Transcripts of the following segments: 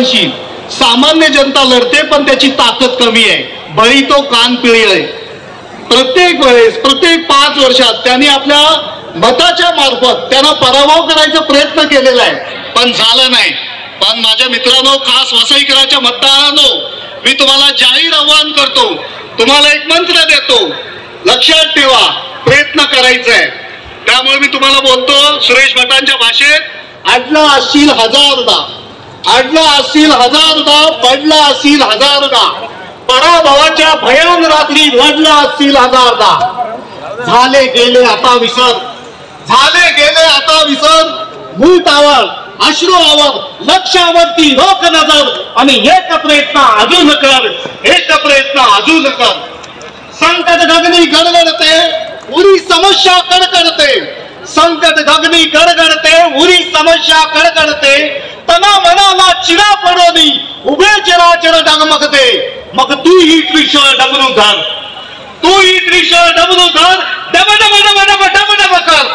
पक्षांशी सामान्य जनता लढते, पण त्याची ताकद कमी आहे. बळी तो कान पिळी आहे. प्रत्येक वेळेस प्रत्येक 5 वर्षात त्यांनी आपल्या मताच्या मार्फत त्यांना पराभव करायचा प्रयत्न केलेला आहे, पण झालं नाही. पण माझ्या मित्रांनो, खास वसईकरांच्या मतदारांनो, मी तुम्हाला जाहीर आवाहन करतो, तुम्हाला एक मंत्र देतो, लक्षात ठेवा, प्रयत्न करायचा आहे. त्यामुळे मी तुम्हाला बोलतो सुरेश भटांच्या भाषेत, अडला असशील हजारदा, अडला असशील हजारदा, पडला असशील हजारदा, पराभवाच्या भयान रात्री लढला असशील हजारदा. झाले गेले आता विसर, झाले गेले आता विसर, मूळतावर अश्रू आवर, लक्षावरती रोख नजर, आणि एक प्रयत्न अजून कर, एक प्रयत्न अजून कर. संकट गगनी गडगडते, उरी समस्या कडकडते, संकट गगनी गडगडते, उरी समस्या कडकडते, तना मनाला चिरा पडोनी उभे चराचर डगमगते. मग तू ही त्रिशूळ डमरू धर, तू ही त्रिशूळ डमरू धर, डब डब डब डब डब डब कर.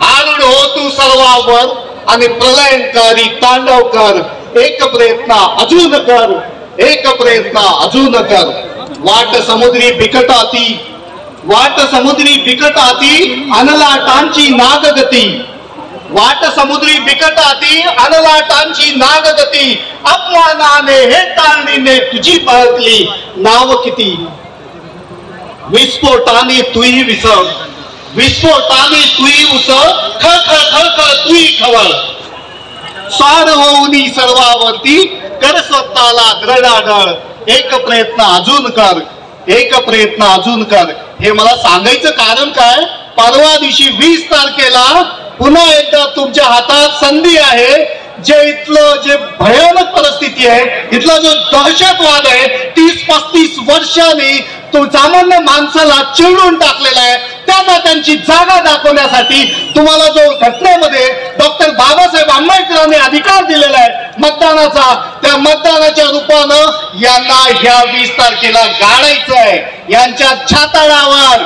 आरूढ हो तू सर्वावर आणि प्रलयंकारी तांडव कर. एक प्रयत्न अजून कर, एक प्रयत्न अजून कर. वाट समुद्री बिकट आती, वाट समुद्री बिकट आती, अनलाटांची नागगती, वाट समुद्री बिकट आती, अनलाटांची नागगती. अपमानाने हे तारणीने तुझी बळकली नाव किती. विस्फोटाने तुई विसर, विस्फोटाने तुई उसळ, खळ खळ खळ खळ तुई खवळ. स्वार होऊनी सर्वावरती कर स्वतःला ग्रडाढळ. एक प्रयत्न अजून कर, एक प्रयत्न अजून कर. हे मला सांगायचं कारण काय, परवा दिवशी 20 तारखेला पुन्हा एकदा तुमच्या हातात संधी आहे. जे इथलं जे भयानक परिस्थिती आहे, इथला जो दहशतवाद आहे, 30-35 वर्षांनी तो सामान्य माणसाला चिरडून टाकलेला आहे, त्यांना त्यांची जागा दाखवण्यासाठी तुम्हाला जो घटनेमध्ये डॉक्टर बाबासाहेब आंबेडकरांनी अधिकार दिलेला आहे मतदानाचा, त्या मतदानाच्या रूपानं यांना ह्या 20 तारखेला गाडायचं आहे, यांच्या छाताडावर.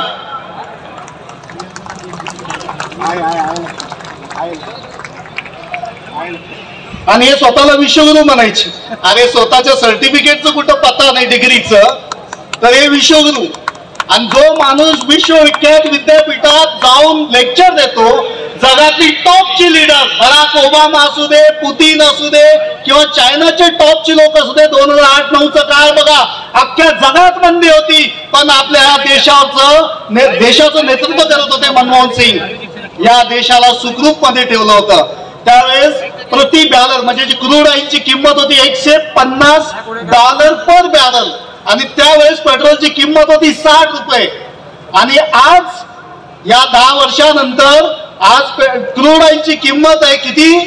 आणि हे स्वतःला विश्वगुरु म्हणायचे. अरे स्वतःच्या सर्टिफिकेटचं कुठं पत्ता नाही डिग्रीचं, तर हे विश्वगुरु. आणि जो माणूस विश्वविख्यात विद्यापीठात जाऊन लेक्चर देतो, जगातली टॉपची लीडर, बराक ओबामा असू दे, पुतीन असू दे, किंवा चायनाचे टॉपची लोक असू दे, 2008-9चा काळ बघा, अख्ख्या जगात मंदी होती, पण आपल्या देशाचं नेतृत्व करत होते मनमोहन सिंग. या देशाला सुखरूपमध्ये ठेवलं होतं. त्यावेळेस प्रति बॅरल म्हणजे जी क्रूड ऑइलची किंमत होती $150 पर बॅरल, आणि त्यावेळेस पेट्रोलची किंमत होती ₹60. आणि आज या 10 वर्षानंतर आज क्रूड ऑइलची किंमत आहे किती,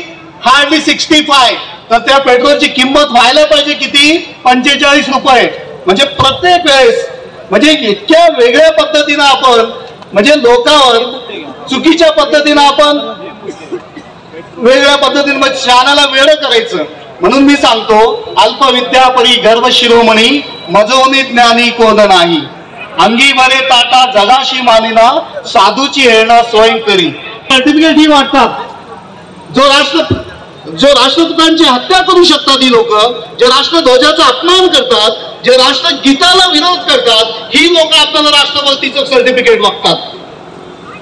हार्डली 65. तर त्या पेट्रोलची किंमत व्हायला पाहिजे किती, ₹45. म्हणजे प्रत्येक वेळेस म्हणजे इतक्या वेगळ्या पद्धतीनं आपण म्हणजे लोकांवर चुकीच्या पद्धतीनं आपण वेगळ्या पद्धतीने शानाला वेळ करायचं. म्हणून मी सांगतो, अल्पविद्या परी गर्व शिरोमणी, मजोनी ज्ञानी कोण नाही. अंगी बरे ताटा जगाशी मानिना, साधूची हेळणा स्वयं करी. सर्टिफिकेट ही वाटतात. जो राष्ट्रपितांची हत्या करू शकतात ही लोक, जे राष्ट्रध्वजाचा अपमान करतात, जे राष्ट्रगीताला विरोध करतात, ही लोक आपल्याला राष्ट्रभक्तीचं सर्टिफिकेट मागतात.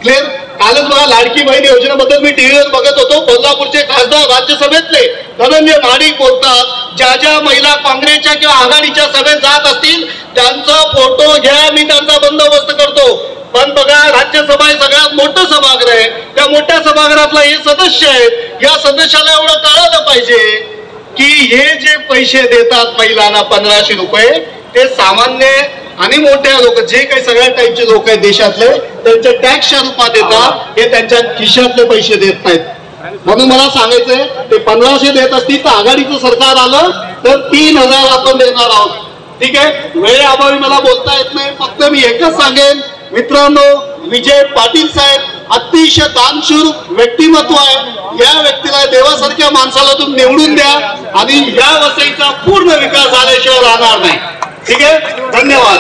क्लिअर. कालच बघा लाडकी बहीण योजनेबद्दल मी टीव्हीवर बघत होतो. कोल्हापूरचे खासदार राज्यसभेतले धनंजय महाडिक बोलतात, ज्या ज्या महिला काँग्रेसच्या किंवा आघाडीच्या सभेत जात असतील त्यांचा फोटो घ्या, मी त्यांचा बंदोबस्त करतो. पण बघा, राज्यसभा हे सगळ्यात मोठं सभागृह आहे. त्या मोठ्या सभागृहातला हे सदस्य आहेत. या सदस्याला एवढं कळलं पाहिजे की हे जे पैसे देतात महिलांना ₹1500, ते सामान्य आणि मोठ्या लोक जे काही सगळ्या टाईपचे लोक आहेत देशातले, त्यांच्या टॅक्सच्या रूपात देतात. हे त्यांच्या खिशातले पैसे देत नाहीत. म्हणून मला सांगायचंय, ते 1500 देत असतील तर आघाडीचं सरकार आलं तर 3000 आपण देणार आहोत. ठीक आहे. वेळेअभावी मला बोलता येत नाही. फक्त मी एकच सांगेन मित्रांनो, विजय पाटील साहेब अतिशय दानशूर व्यक्तिमत्व आहे. या व्यक्तीला देवासारख्या माणसाला तुम्ही निवडून द्या आणि या वसईचा पूर्ण विकास झाल्याशिवाय राहणार नाही. ठीक आहे. धन्यवाद.